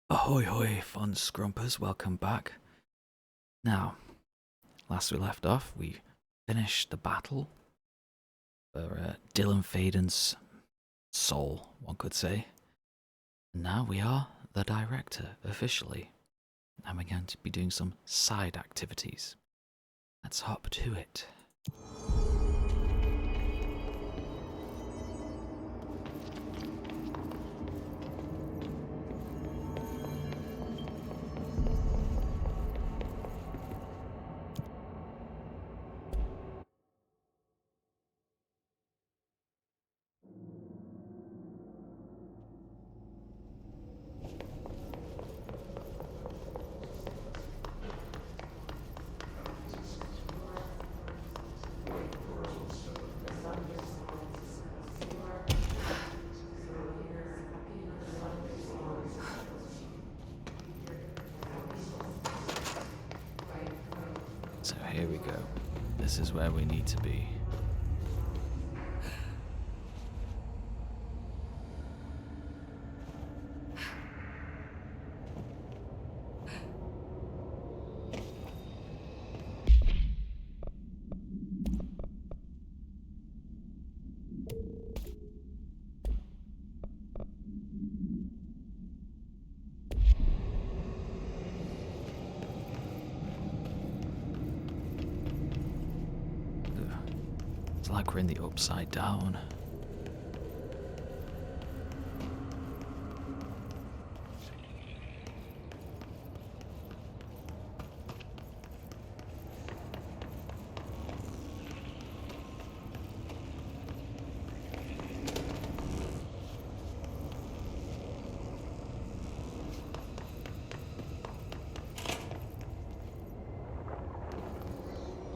Ahoy hoy, fun scrumpers, welcome back. Now, last we left off, we finished the battle for Dylan Faden's soul, one could say. Now we are the director, officially, and we're going to be doing some side activities. Let's hop to it. So here we go. This is where we need to be. It's like we're in the upside down.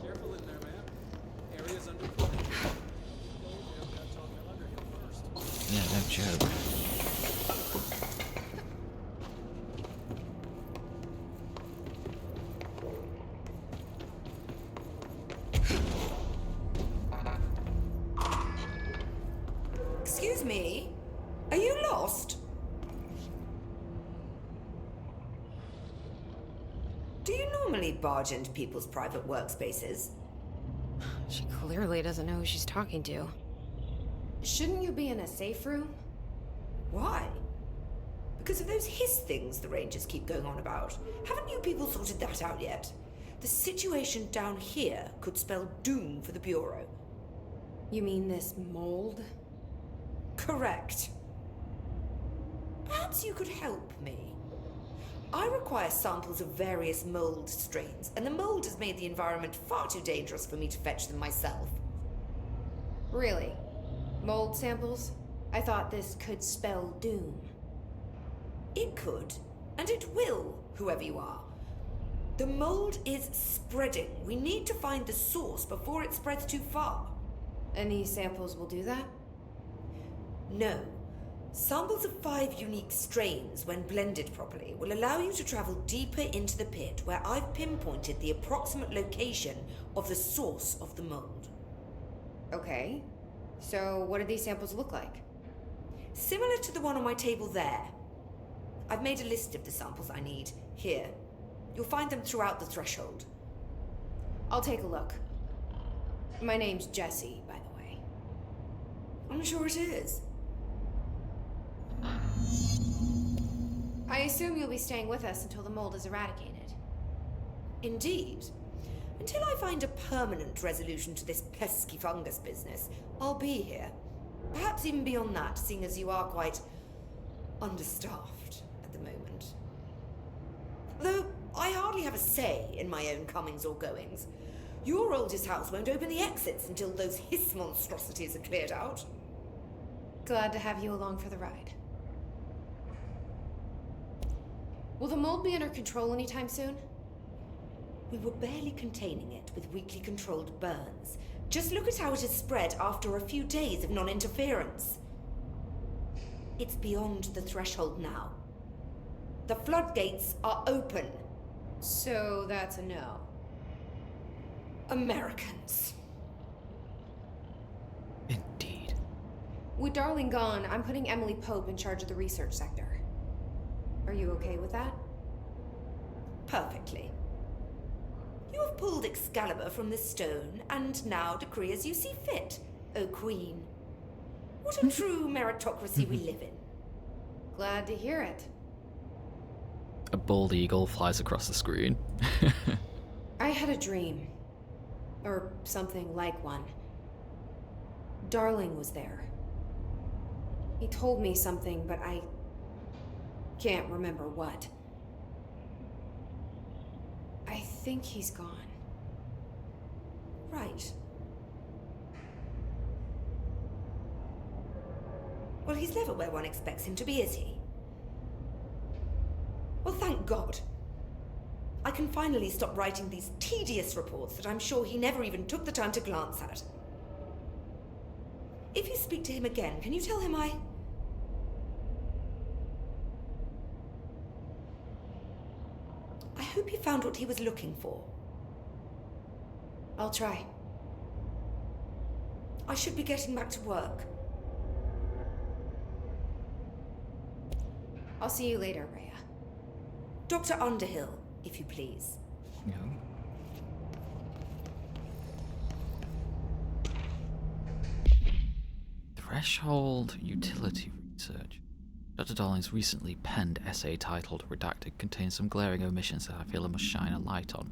Careful in there, man. Area's under control. Yeah, no joke. Excuse me? Are you lost? Do you normally barge into people's private workspaces? She clearly doesn't know who she's talking to. Shouldn't you be in a safe room? Why? Because of those hiss things the Rangers keep going on about. Haven't you people sorted that out yet? The situation down here could spell doom for the Bureau. You mean this mold? Correct. Perhaps you could help me. I require samples of various mold strains, and the mold has made the environment far too dangerous for me to fetch them myself. Really? Mold samples? I thought this could spell doom. It could, and it will, whoever you are. The mold is spreading. We need to find the source before it spreads too far. And these samples will do that? No. Samples of 5 unique strains, when blended properly, will allow you to travel deeper into the pit where I've pinpointed the approximate location of the source of the mold. Okay. So what do these samples look like? Similar to the one on my table there. I've made a list of the samples I need. Here. You'll find them throughout the threshold. I'll take a look. My name's Jessie, by the way. I'm sure it is. I assume you'll be staying with us until the mold is eradicated. Indeed. Until I find a permanent resolution to this pesky fungus business, I'll be here. Perhaps even beyond that, seeing as you are quite understaffed at the moment. Though I hardly have a say in my own comings or goings. Your oldest house won't open the exits until those hiss monstrosities are cleared out. Glad to have you along for the ride. Will the mold be under control anytime soon? We were barely containing it with weakly controlled burns. Just look at how it has spread after a few days of non-interference. It's beyond the threshold now. The floodgates are open. So that's a no. Americans. Indeed. With Darling gone, I'm putting Emily Pope in charge of the research sector. Are you okay with that? Perfectly. You have pulled Excalibur from the stone, and now decree as you see fit, O Queen. What a true meritocracy we live in. Glad to hear it. A bald eagle flies across the screen. I had a dream. Or something like one. Darling was there. He told me something, but I can't remember what. I think he's gone. Right. Well, he's never where one expects him to be, is he? Well, thank God. I can finally stop writing these tedious reports that I'm sure he never even took the time to glance at. If you speak to him again, can you tell him I hope he found what he was looking for. I'll try. I should be getting back to work. I'll see you later, Rhea. Dr. Underhill, if you please. Yeah. Threshold Utility Research. Dr. Darling's recently penned essay titled Redacted contains some glaring omissions that I feel I must shine a light on.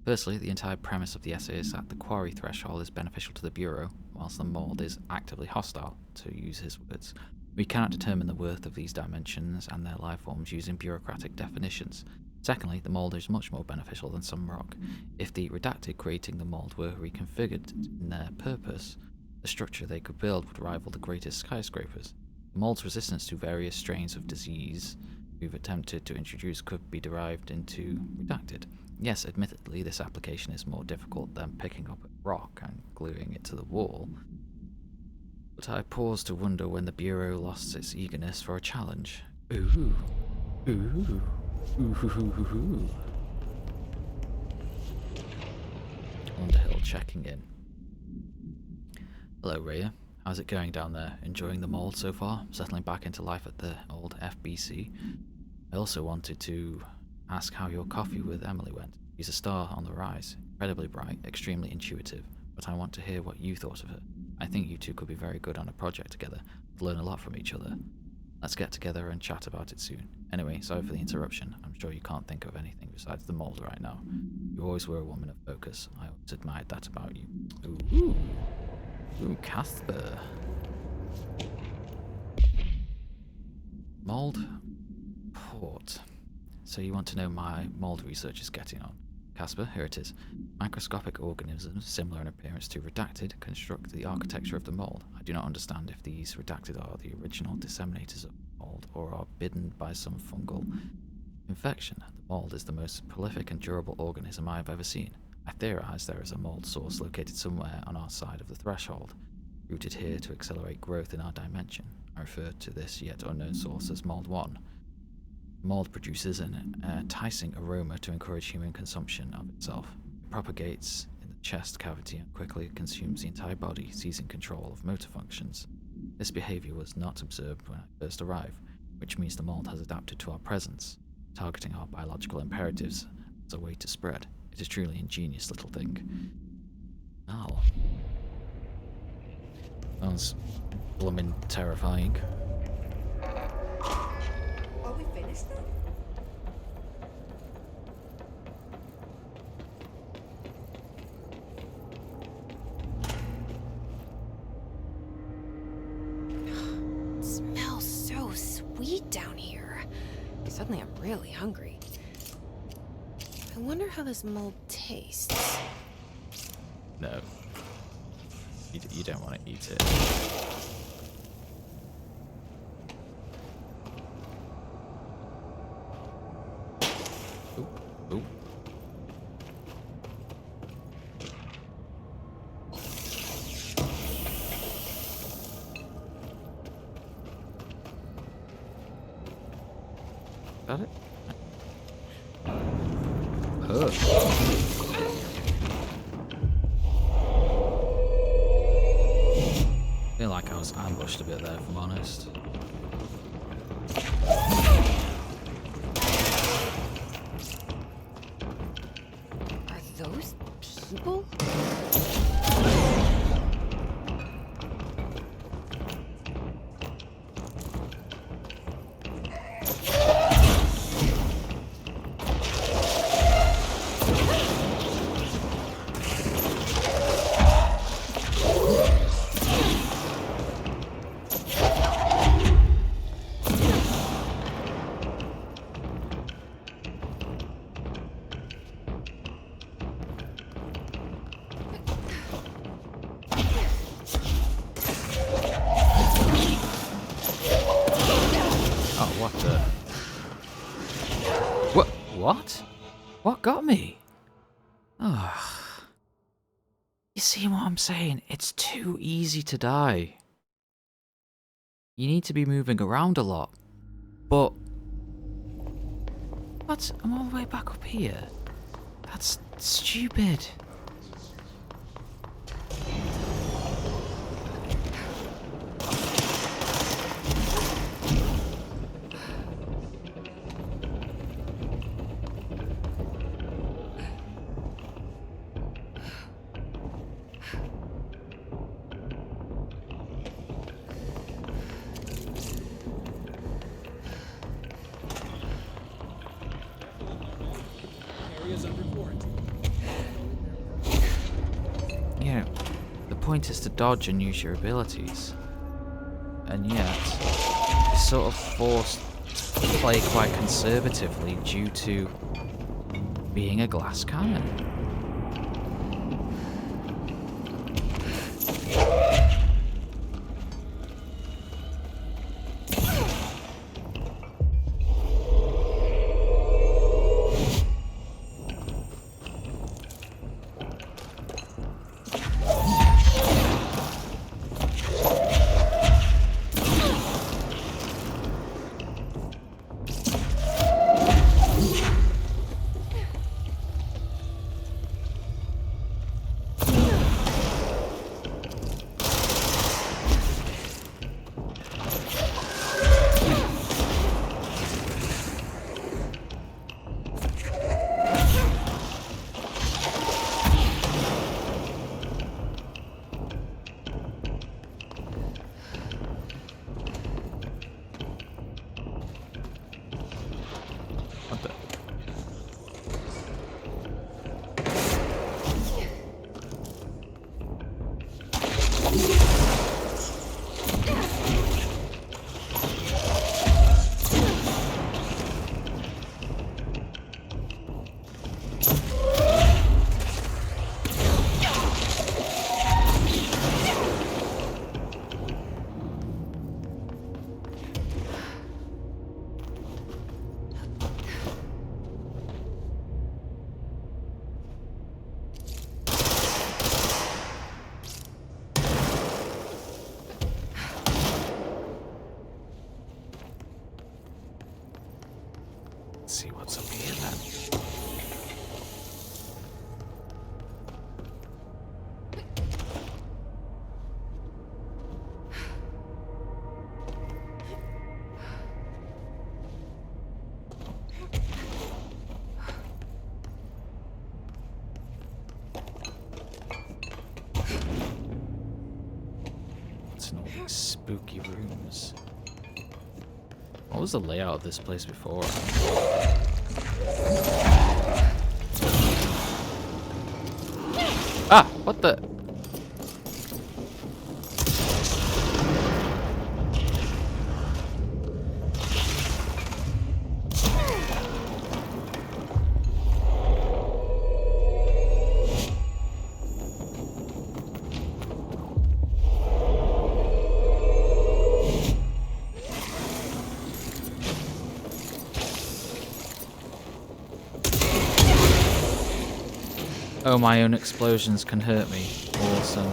Firstly, the entire premise of the essay is that the quarry threshold is beneficial to the Bureau, whilst the mould is actively hostile, to use his words. We cannot determine the worth of these dimensions and their life forms using bureaucratic definitions. Secondly, the mould is much more beneficial than some rock. If the redacted creating the mould were reconfigured in their purpose, the structure they could build would rival the greatest skyscrapers. The mould's resistance to various strains of disease we've attempted to introduce could be derived into redacted. Yes, admittedly, this application is more difficult than picking up a rock and gluing it to the wall. But I pause to wonder when the Bureau lost its eagerness for a challenge. Ooh. Ooh. Ooh. Underhill checking in. Hello, Rhea. How's it going down there? Enjoying the mould so far? Settling back into life at the old FBC? I also wanted to ask how your coffee with Emily went. She's a star on the rise. Incredibly bright, extremely intuitive, but I want to hear what you thought of her. I think you two could be very good on a project together, learn a lot from each other. Let's get together and chat about it soon. Anyway, sorry for the interruption. I'm sure you can't think of anything besides the mould right now. You always were a woman of focus. I always admired that about you. Ooh. Ooh, Casper. Mould port. So you want to know my mould research is getting on. Casper, here it is. Microscopic organisms, similar in appearance to redacted, construct the architecture of the mould. I do not understand if these redacted are the original disseminators of mould or are bitten by some fungal infection. The mould is the most prolific and durable organism I have ever seen. I theorize there is a mould source located somewhere on our side of the threshold, rooted here to accelerate growth in our dimension. I refer to this yet unknown source as Mould 1. Mould produces an enticing aroma to encourage human consumption of itself. It propagates in the chest cavity and quickly consumes the entire body, seizing control of motor functions. This behavior was not observed when I first arrived, which means the mould has adapted to our presence, targeting our biological imperatives as a way to spread. It is truly an ingenious little thing. Oh. Sounds blooming terrifying. Are we finished then? It smells so sweet down here. Suddenly I'm really hungry. I wonder how this mold tastes. No. You don't want to eat it. Ooh, ooh. Got it? I feel like I was ambushed a bit there, if I'm honest. people? Oh, what the? What? What got me? Ugh. You see what I'm saying? It's too easy to die. You need to be moving around a lot. But... What? I'm all the way back up here. That's stupid. Areas under quarantine. You know, the point is to dodge and use your abilities. And yet, you're sort of forced to play quite conservatively due to being a glass cannon. What the? Let's see what's up here then. What's in all these spooky rooms? What was the layout of this place before? Ah! What the? Oh, my own explosions can hurt me. Awesome.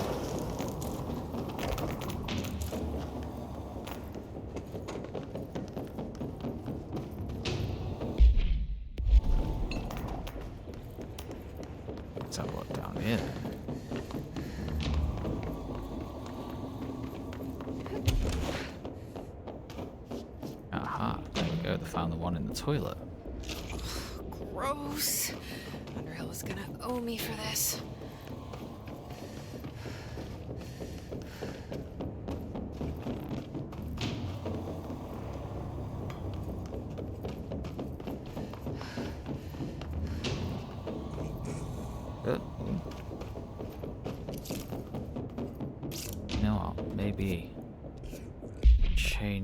Let's have a look down here. Aha, there we go. They found the one in the toilet. Gross. Underhill is gonna owe me for this.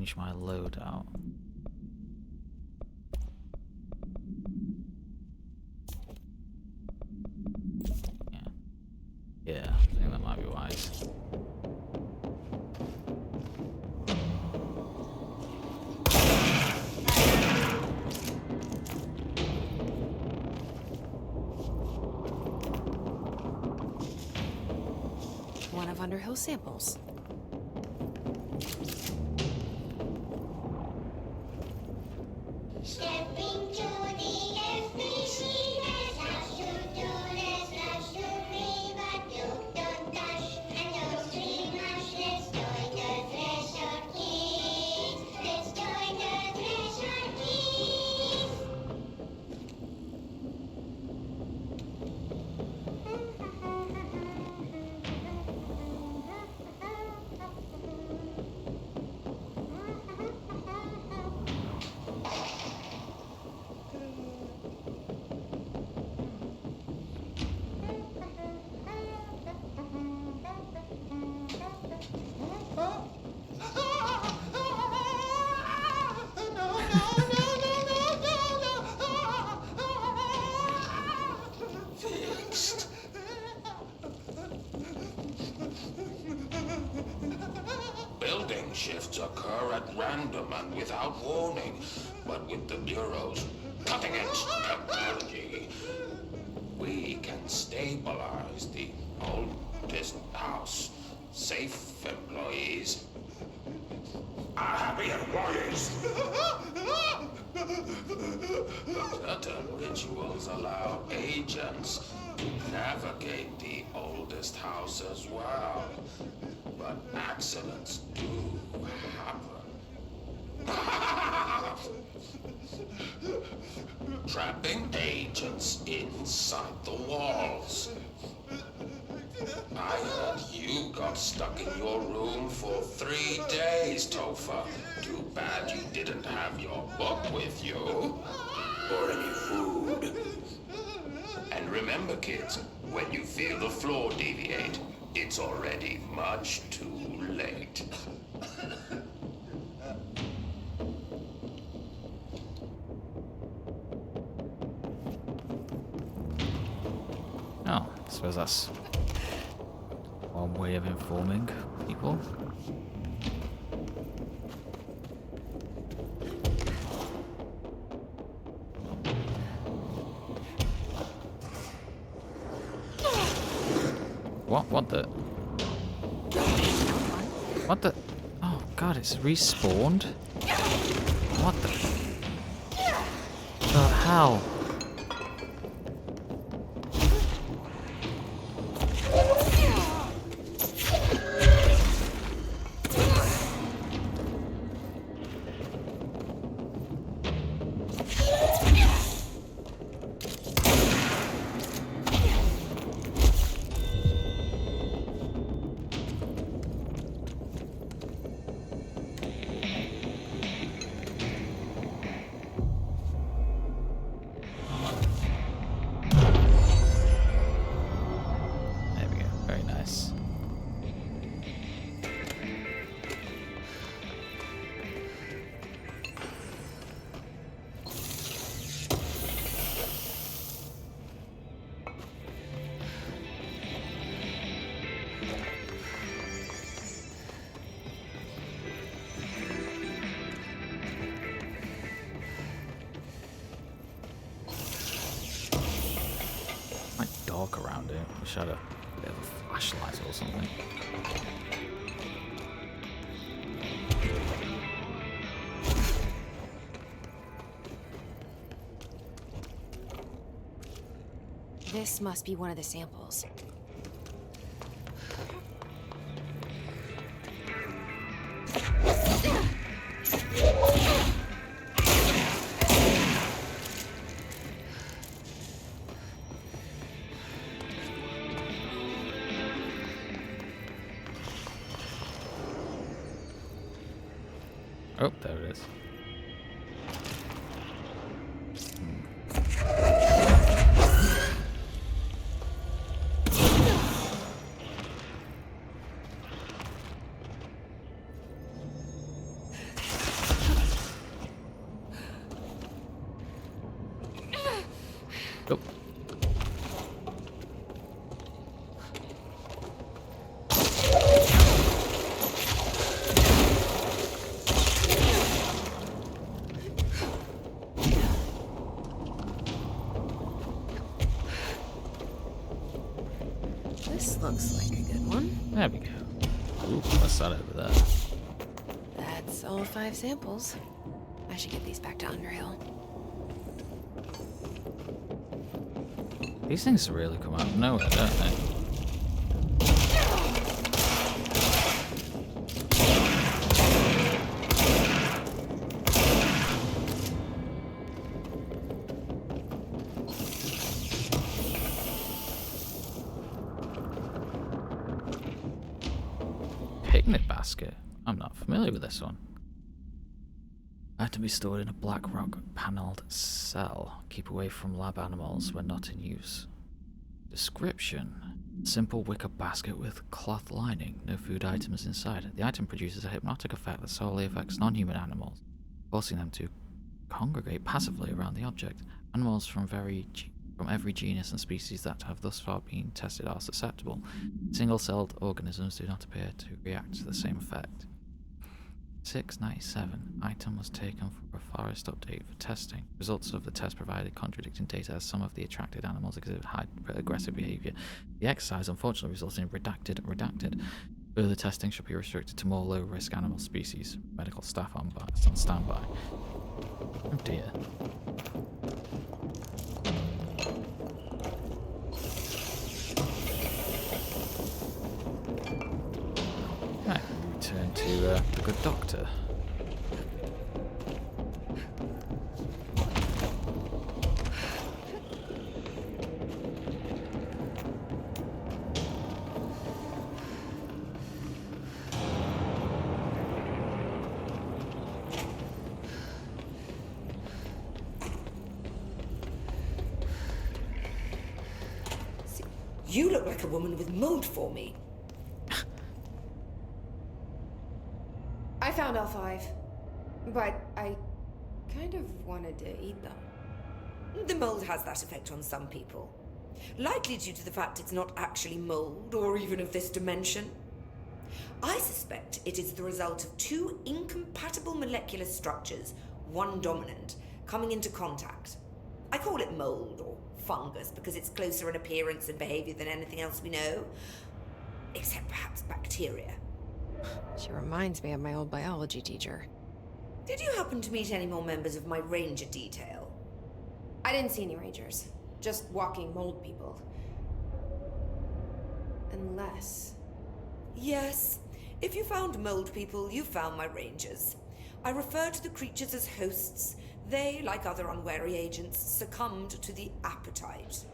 change my loadout. Yeah, I think that might be wise. One of Underhill's samples. Stepping to the FBC, there's lots to do, there's lots to play, but don't dash and don't scream much. Let's join the Thresher Kids. Let's join the Thresher Kids. Fixed. Building shifts occur at random and without warning, but with the Bureau's cutting-edge technology, we can stabilize the oldest house. Safe employees are happy employees. Certain rituals allow agents to navigate the oldest house as well, but accidents do happen. Trapping agents inside the walls. I heard you got stuck in your room for 3 days, Topher. Too bad you didn't have your book with you. Or any food. And remember, kids, when you feel the floor deviate, it's already much too late. Oh, I suppose that's one way of informing people. What the? What the? Oh god, it's respawned? What the hell? Dark around it. Wish I had a bit of a flashlight or something. This must be one of the samples. Oh, there it is. Oh. This looks like a good one. There we go. Ooh, what's that over there? That's all 5 samples. I should get these back to Underhill. These things really come out of nowhere, don't they? Picnic basket? I'm not familiar with this one. Had to be stored in a black rock panelled cell. Keep away from lab animals when not in use. Description. Simple wicker basket with cloth lining, no food items inside. The item produces a hypnotic effect that solely affects non-human animals, forcing them to congregate passively around the object. Animals from every genus and species that have thus far been tested are susceptible. Single-celled organisms do not appear to react to the same effect. 697. Item was taken from a forest update for testing. Results of the test provided contradicting data as some of the attracted animals exhibit high aggressive behavior. The exercise unfortunately resulted in redacted. Further testing should be restricted to more low-risk animal species. Medical staff on standby. Oh dear. Right, we return to the good doctor. You look like a woman with mold for me. I found all 5, but I kind of wanted to eat them. The mold has that effect on some people. Likely due to the fact it's not actually mold or even of this dimension. I suspect it is the result of 2 incompatible molecular structures, one dominant, coming into contact. I call it mold or fungus because it's closer in appearance and behavior than anything else we know. Except perhaps bacteria. She reminds me of my old biology teacher. Did you happen to meet any more members of my ranger detail? I didn't see any rangers. Just walking mold people. Unless... Yes. If you found mold people, you found my rangers. I refer to the creatures as hosts. They, like other unwary agents, succumbed to the appetite.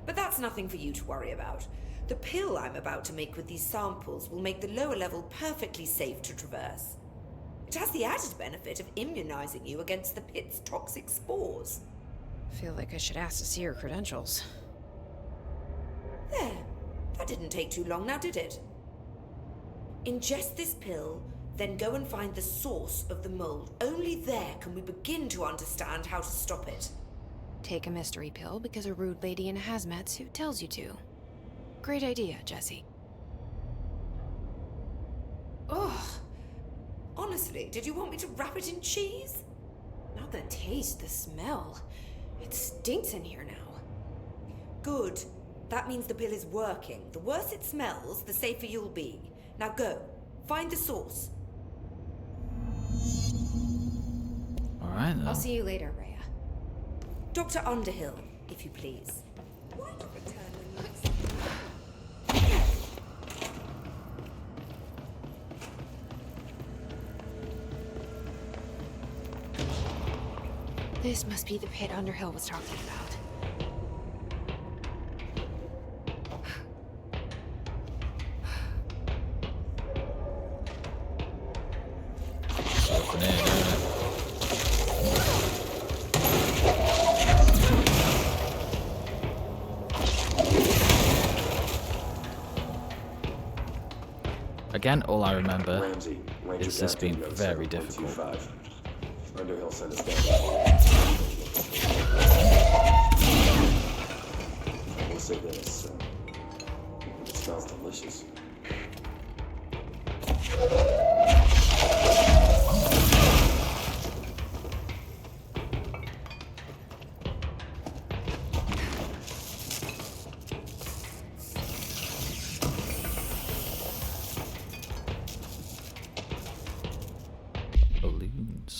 But that's nothing for you to worry about. The pill I'm about to make with these samples will make the lower level perfectly safe to traverse. It has the added benefit of immunizing you against the pit's toxic spores. I feel like I should ask to see her credentials. There. That didn't take too long now, did it? Ingest this pill, then go and find the source of the mold. Only there can we begin to understand how to stop it. Take a mystery pill because a rude lady in a hazmat suit tells you to. Great idea, Jesse. Ugh. Honestly, did you want me to wrap it in cheese? Not the taste, the smell. It stinks in here now. Good. That means the pill is working. The worse it smells, the safer you'll be. Now go. Find the source. Alright then. I'll see you later, Rhea. Dr. Underhill, if you please. Why not return the lights? This must be the pit Underhill was talking about. Open it, isn't it? Again, all I remember Ramsey, Ranger is this being Captain very 125. difficult. Underhill sent us down.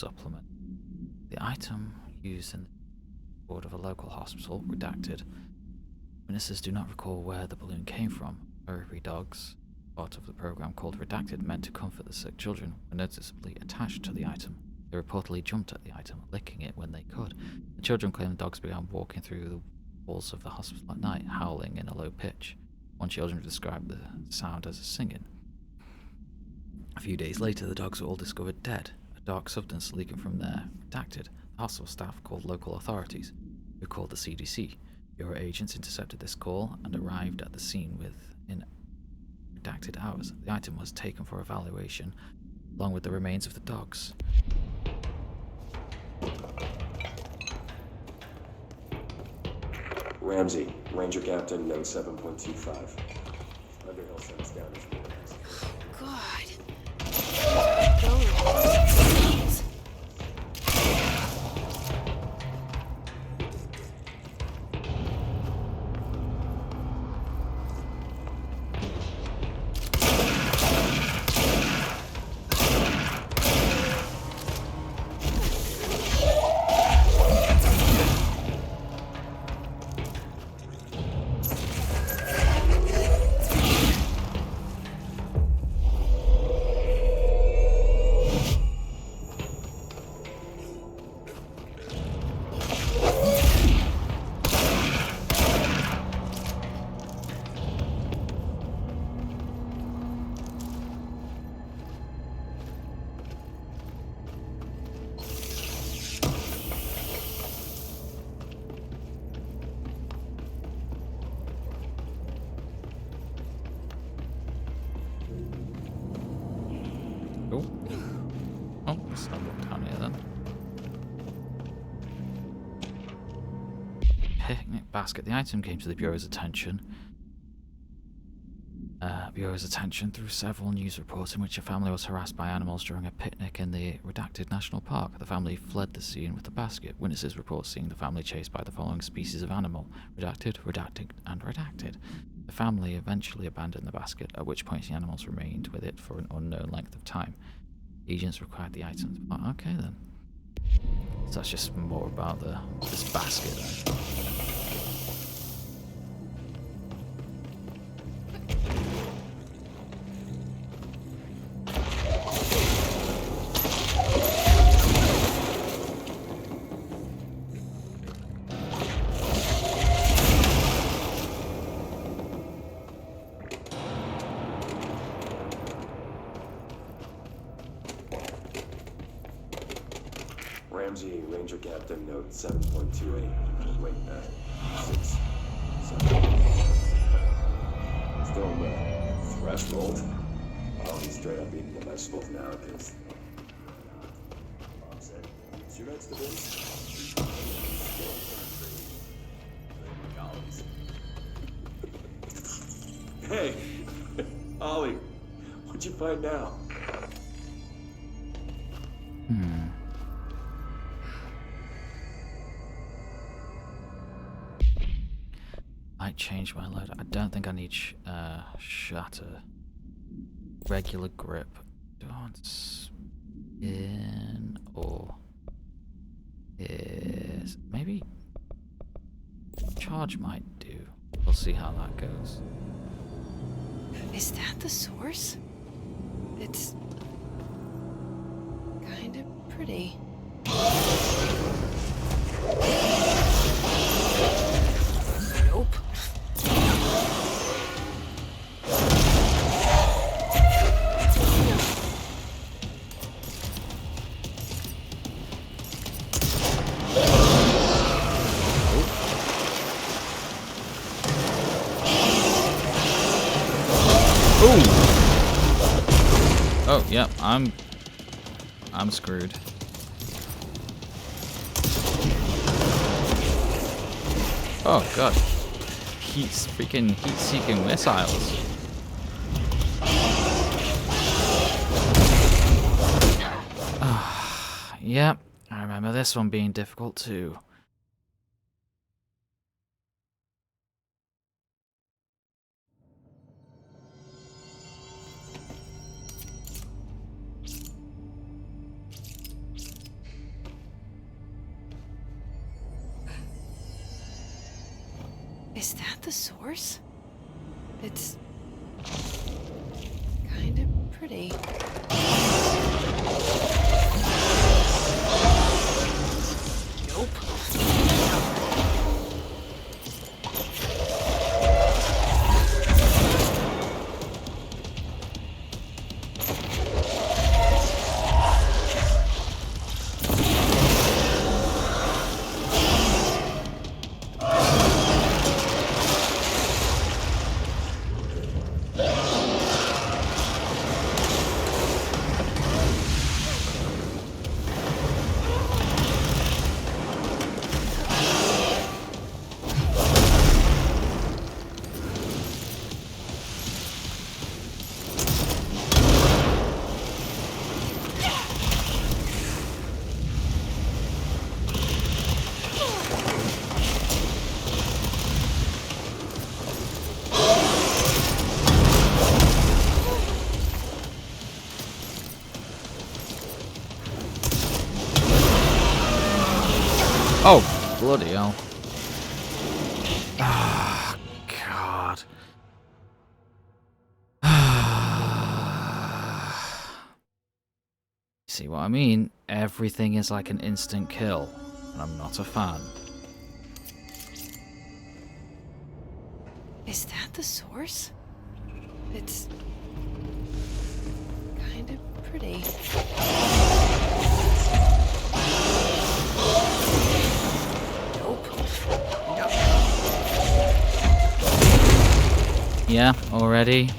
supplement. The item used in the board of a local hospital, redacted. Witnesses do not recall where the balloon came from. Furry dogs, part of the program called Redacted, meant to comfort the sick children, were noticeably attached to the item. They reportedly jumped at the item, licking it when they could. The children claimed the dogs began walking through the walls of the hospital at night, howling in a low pitch. One children described the sound as singing. A few days later, the dogs were all discovered dead, a dark substance leaking from their redacted. The hospital staff called local authorities, who called the CDC. Bureau agents intercepted this call and arrived at the scene within redacted hours. The item was taken for evaluation, along with the remains of the dogs. Ramsey, Ranger Captain, note 7.25. Underhill sent us down as warnings. God. Oh, let's not look down here then. Picnic basket. The item came to the Bureau's attention. Through several news reports in which a family was harassed by animals during a picnic in the Redacted National Park. The family fled the scene with the basket. Witnesses report seeing the family chased by the following species of animal: redacted, redacted, and redacted. The family eventually abandoned the basket, at which point the animals remained with it for an unknown length of time. Agents required the items. Oh, okay then. So that's just more about this basket then. Ramsey, Ranger Captain, note 7.28. Wait, 6. 7. Still on the threshold. Oh, he's straight up eating the vegetables now, because Mom said, "Eat your vegetables." Hey, Ollie, what'd you find now? Might change my load. I don't think I need shatter. Regular grip. Don't spin or is maybe charge might do. We'll see how that goes. Is that the source? It's kind of pretty. Nope. Oh, yeah, I'm screwed. Oh god. Freaking heat-seeking missiles. Yep, I remember this one being difficult too. Is that the source? It's kind of pretty. Nope. Oh, bloody hell. Ah, God. See what I mean? Everything is like an instant kill, and I'm not a fan. Is that the source? It's kind of pretty. Nope. No. Yeah, already?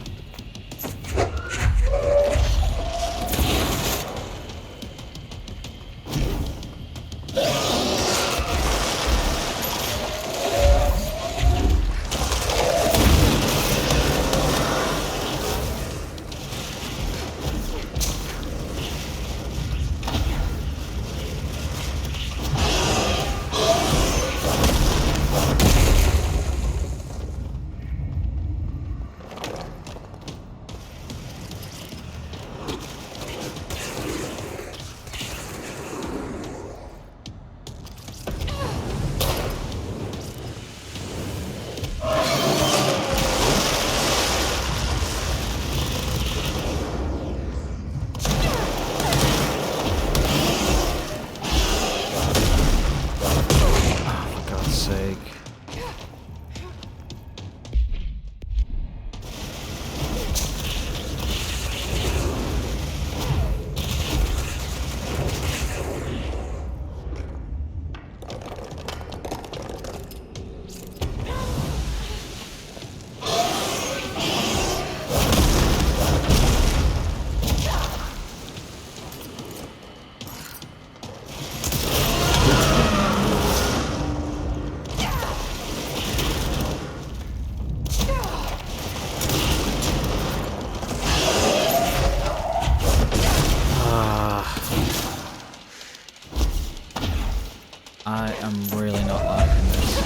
I am really not liking this.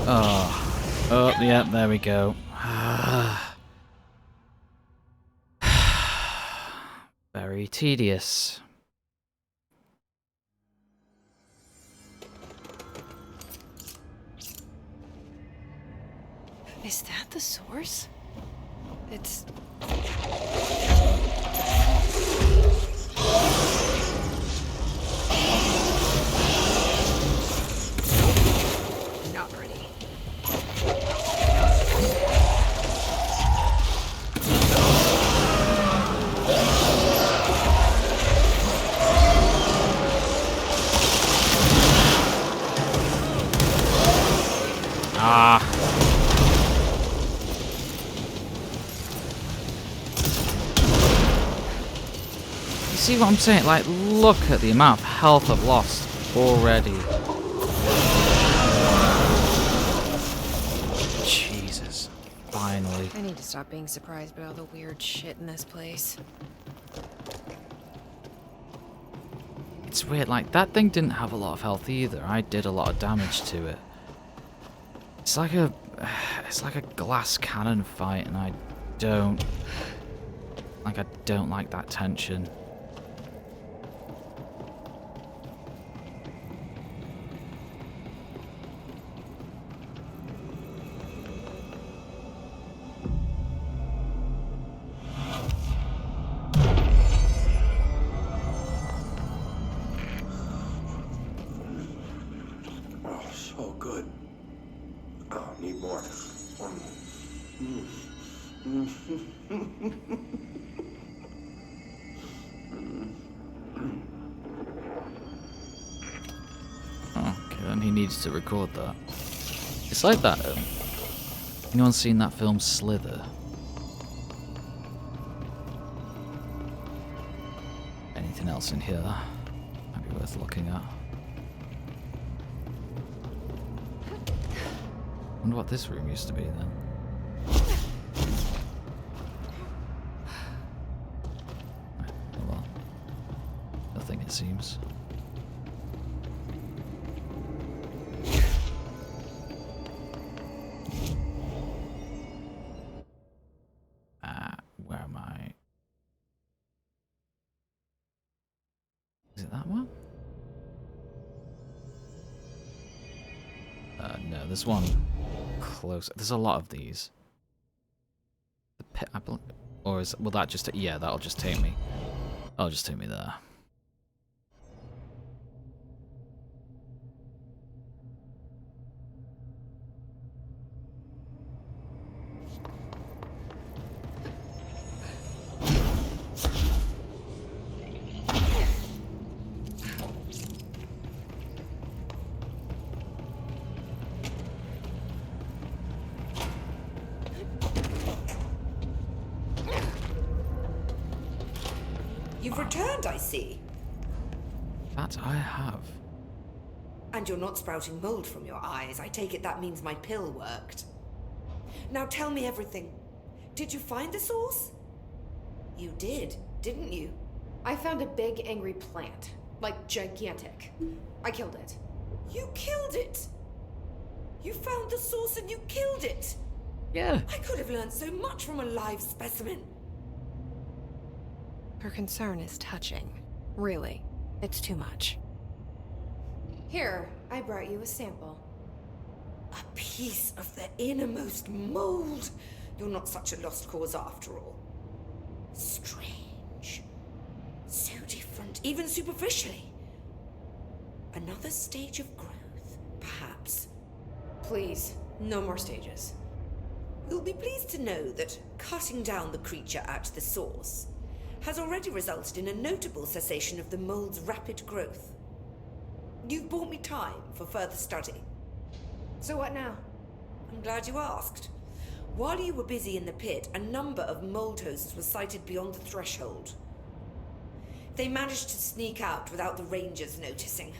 Oh, yeah, there we go. Very tedious. Is that the source? It's not pretty. Ah. You see what I'm saying? Like, look at the amount of health I've lost already. Jesus. Finally. I need to stop being surprised by all the weird shit in this place. It's weird, like, that thing didn't have a lot of health either. I did a lot of damage to it. It's like a glass cannon fight, and I don't like that tension. Oh, good. Oh, need more. Okay, then he needs to record that. It's like that. Anyone seen that film Slither? Anything else in here? Might be worth looking at. Wonder what this room used to be then. Oh well. Nothing it seems. Where am I? Is it that one? No, there's one close. There's a lot of these. The pit, I believe, or is will that just? Yeah, that'll just take me. That'll just take me there. You've returned, I see. That I have. And you're not sprouting mold from your eyes. I take it that means my pill worked. Now tell me everything. Did you find the source? You did, didn't you? I found a big angry plant. Like gigantic. I killed it. You killed it! You found the source and you killed it! Yeah. I could have learned so much from a live specimen. Her concern is touching. Really, it's too much. Here, I brought you a sample. A piece of the innermost mold. You're not such a lost cause after all. Strange. So different, even superficially. Another stage of growth, perhaps. Please, no more stages. You'll be pleased to know that cutting down the creature at the source has already resulted in a notable cessation of the mold's rapid growth. You've bought me time for further study. So what now? I'm glad you asked. While you were busy in the pit, a number of mold hosts were sighted beyond the threshold. They managed to sneak out without the rangers noticing.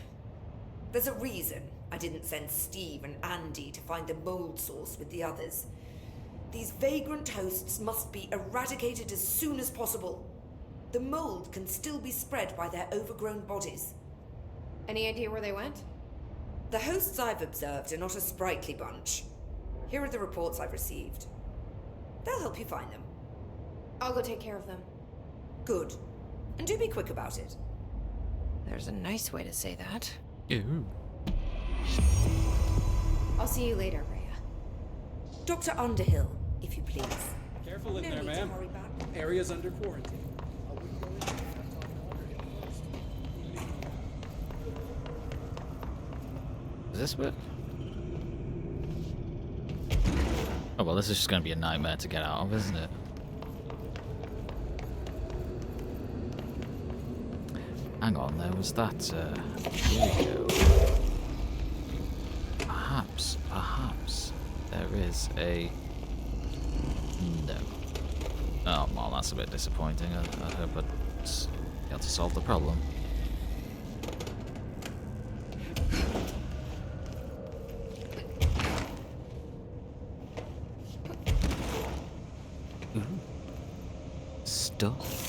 There's a reason I didn't send Steve and Andy to find the mold source with the others. These vagrant hosts must be eradicated as soon as possible. The mold can still be spread by their overgrown bodies. Any idea where they went? The hosts I've observed are not a sprightly bunch. Here are the reports I've received. They'll help you find them. I'll go take care of them. Good. And do be quick about it. There's a nice way to say that. Ew. I'll see you later, Rhea. Dr. Underhill, if you please. Careful in No there, need to ma'am. hurry back. Area's under quarantine. I wouldn't go in there without talking to Underhill first. Is this bit? Oh well, this is just going to be a nightmare to get out of, isn't it? Hang on, there was that, here we go. Perhaps, there is a... No. Oh, well, that's a bit disappointing. I hope I'd be able to solve the problem. Ooh. Stuff.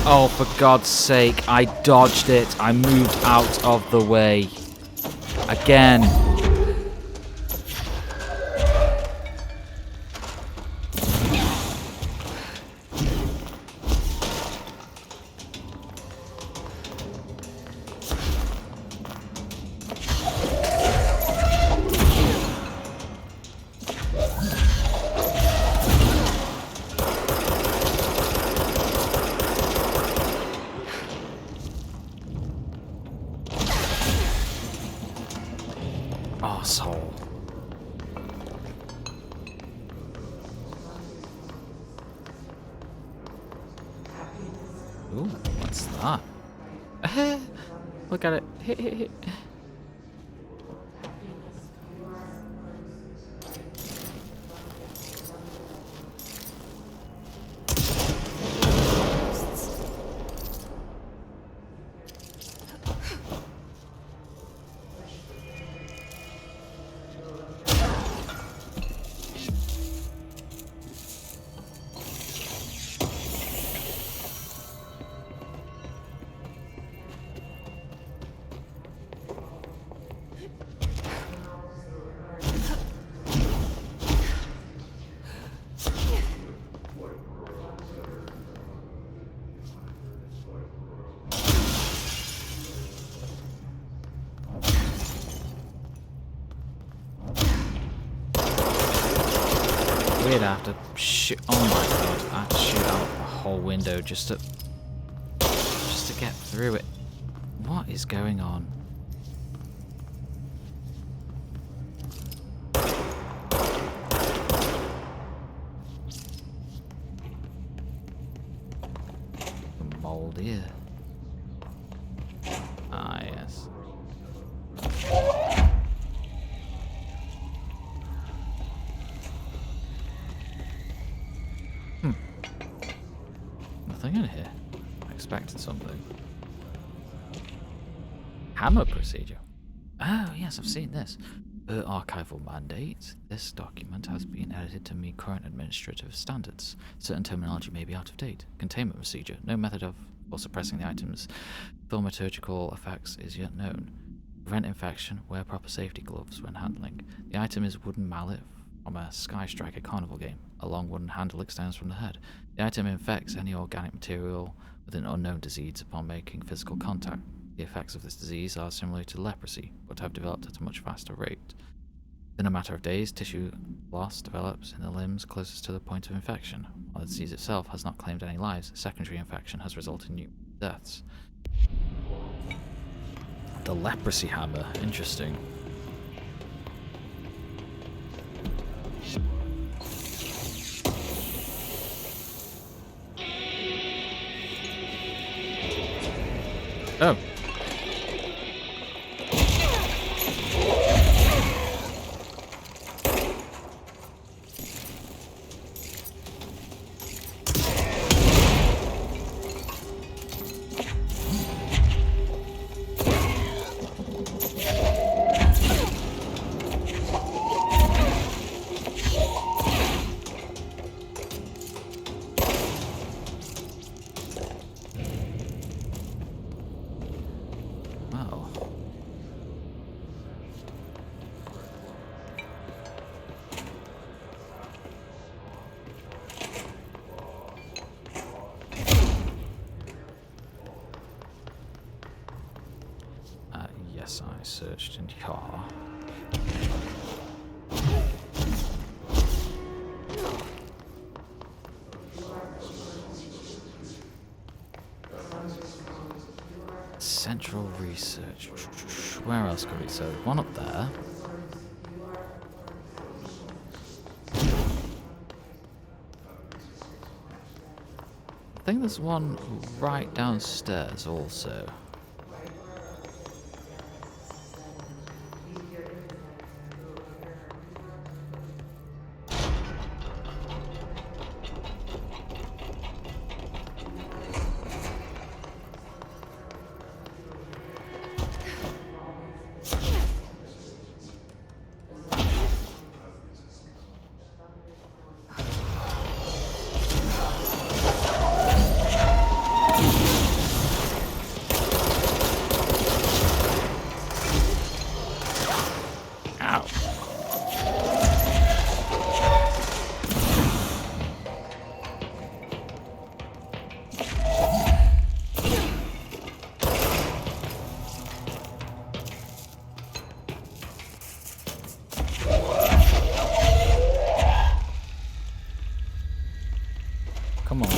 Oh, for God's sake, I dodged it. I moved out of the way. Again. Asshole. Ooh, what's that? Look at it. Weird, I have to shoot. Oh my god, I have to shoot out a whole window just to get through it. What is going on? The mold here. Ah, yes. Nothing in here. I expected something. Hammer procedure. Oh, yes, I've seen this. Per archival mandate, this document has been edited to meet current administrative standards. Certain terminology may be out of date. Containment procedure. No method of for suppressing the item's thaumaturgical effects is yet known. Prevent infection. Wear proper safety gloves when handling. The item is a wooden mallet from a Sky Striker carnival game. A long wooden handle extends from the head. The item infects any organic material with an unknown disease upon making physical contact. The effects of this disease are similar to leprosy, but have developed at a much faster rate. Within a matter of days, tissue loss develops in the limbs closest to the point of infection. While the disease itself has not claimed any lives, secondary infection has resulted in numerous deaths. The leprosy hammer. Interesting. Oh. Wow. Yes, I searched in car. Central research. Where else could we? So one up there. I think there's one right downstairs also. Come on.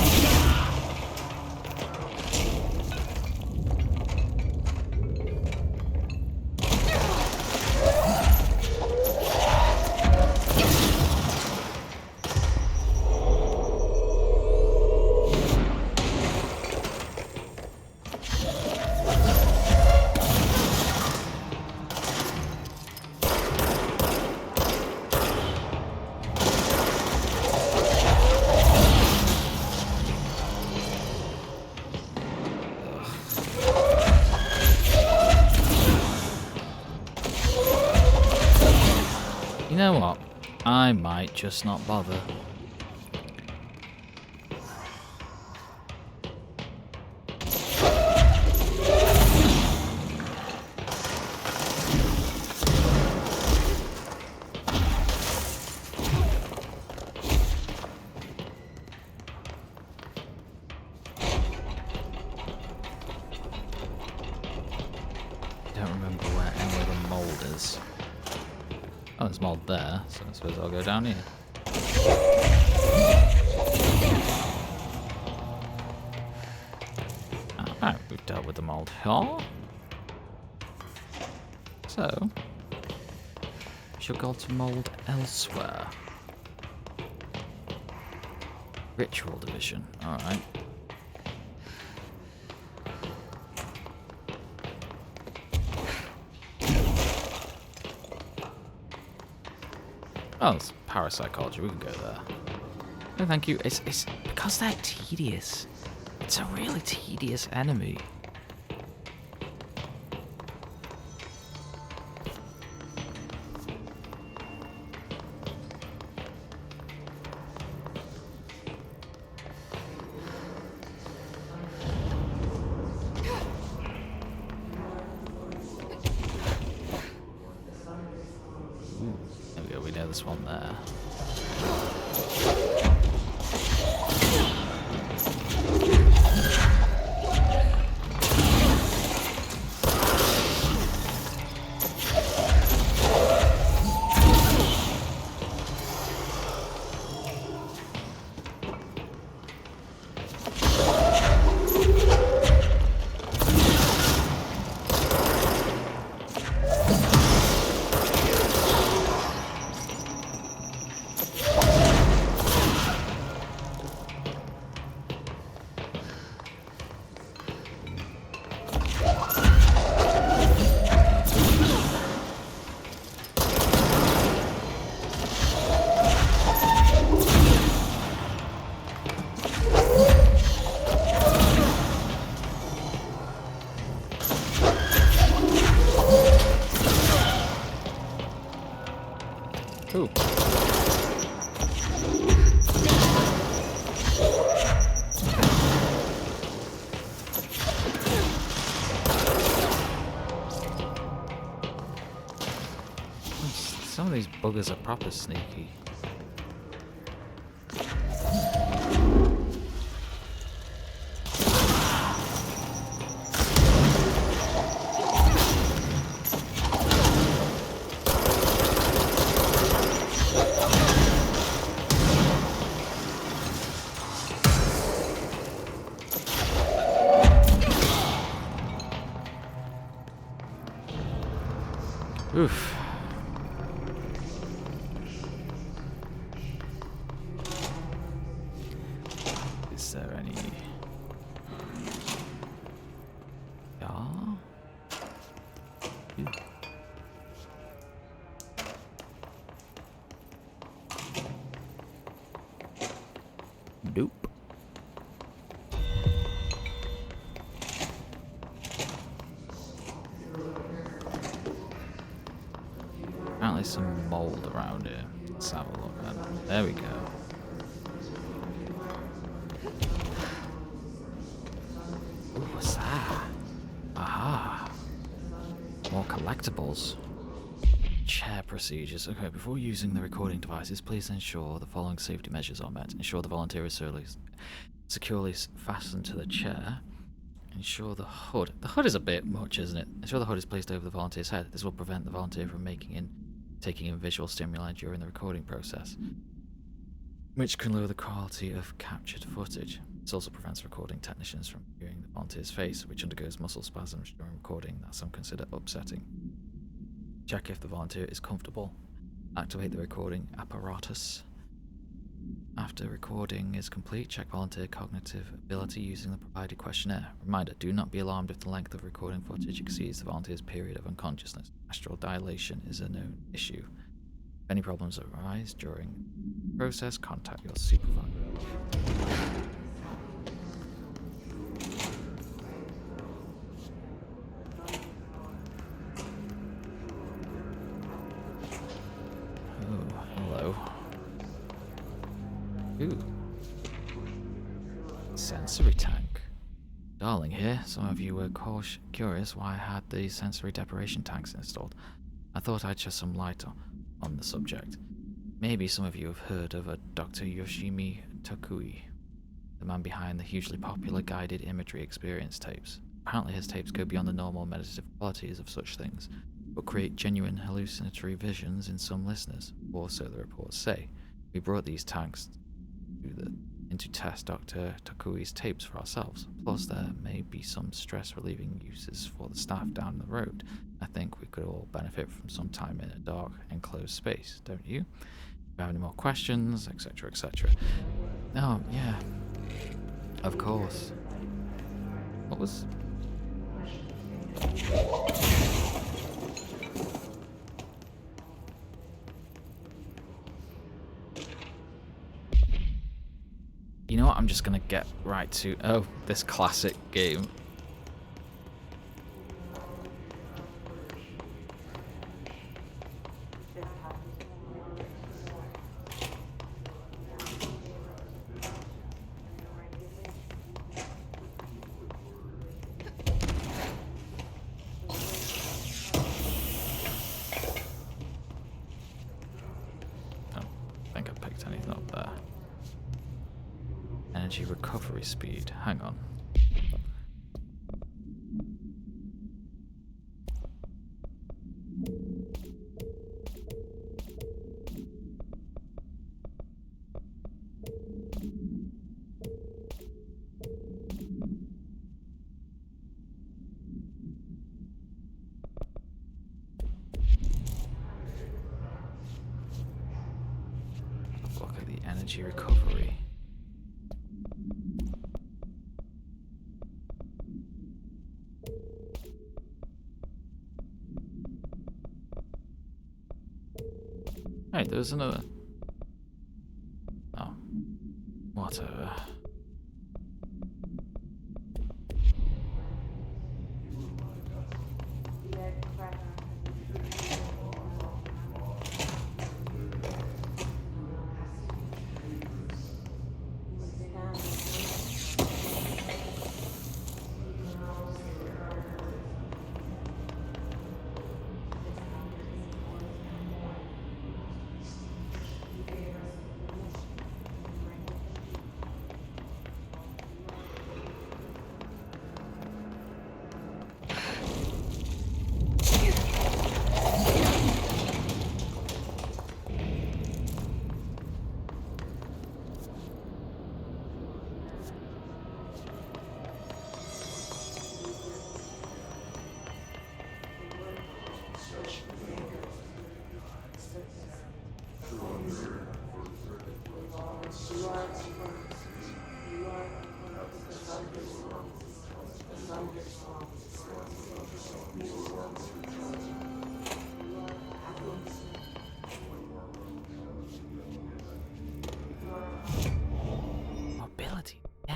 You know what? I might just not bother. Don't remember where any of the mold is. Oh, there's mold there, so I suppose I'll go down here. Alright, we've dealt with the mold here. So, we shall go to mold elsewhere. Ritual division, alright. Oh, it's parapsychology. We can go there. No, thank you. It's because they're tedious. It's a really tedious enemy. There we go. We know this one there. Ooh. Some of these buggers are proper sneaky. Oof. Is there any... Yeah? Ew. Nope. Apparently some mold around here. Let's have a look at it. There we go. Ooh, what's that? Aha. More collectibles. Chair procedures. Okay, before using the recording devices, please ensure the following safety measures are met. Ensure the volunteer is securely fastened to the chair. Ensure the hood. The hood is a bit much, isn't it? Ensure the hood is placed over the volunteer's head. This will prevent the volunteer from taking in visual stimuli during the recording process. which can lower the quality of captured footage. This also prevents recording technicians from viewing the volunteer's face, which undergoes muscle spasms during recording that some consider upsetting. Check if the volunteer is comfortable. Activate the recording apparatus. After recording is complete, check volunteer cognitive ability using the provided questionnaire. Reminder, do not be alarmed if the length of recording footage exceeds the volunteer's period of unconsciousness. Astral dilation is a known issue. If any problems arise during the process, contact your supervisor. Oh, hello. Ooh. Sensory tank. Darling here, some of you were curious why I had the sensory deprivation tanks installed. I thought I'd shed some light on the subject. Maybe some of you have heard of a Dr. Yoshimi Takui, the man behind the hugely popular guided imagery experience tapes. Apparently his tapes go beyond the normal meditative qualities of such things, but create genuine hallucinatory visions in some listeners, or so the reports say. We brought these tanks into test Dr. Takui's tapes for ourselves. Plus, there may be some stress-relieving uses for the staff down the road. I think we could all benefit from some time in a dark, enclosed space, don't you? If you have any more questions, etc., etc. Oh, yeah. Of course. What was... You know what, I'm just gonna get right to... Oh, this classic game. I don't think I picked anything up there. Energy recovery speed. Hang on. Look at the energy recovery. Right, there's another. Oh, whatever. Mobility, yeah.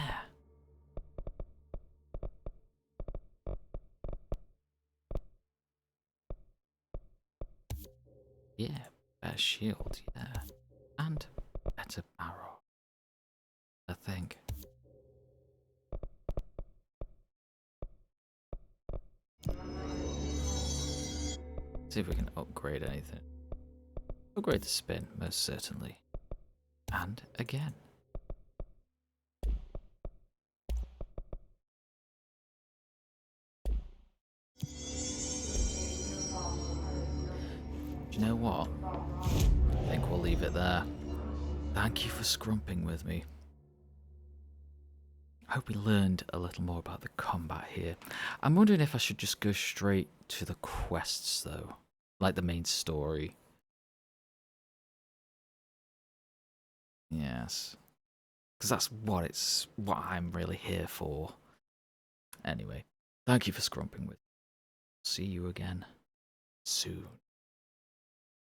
Yeah, better shield, yeah. And better barrel, I think. See if we can upgrade anything. Upgrade the spin, most certainly. And again. Do you know what? I think we'll leave it there. Thank you for scrumping with me. I hope we learned a little more about the combat here. I'm wondering if I should just go straight to the quests, though. Like the main story. Yes. Because that's what I'm really here for. Anyway, thank you for scrumping with me. See you again soon.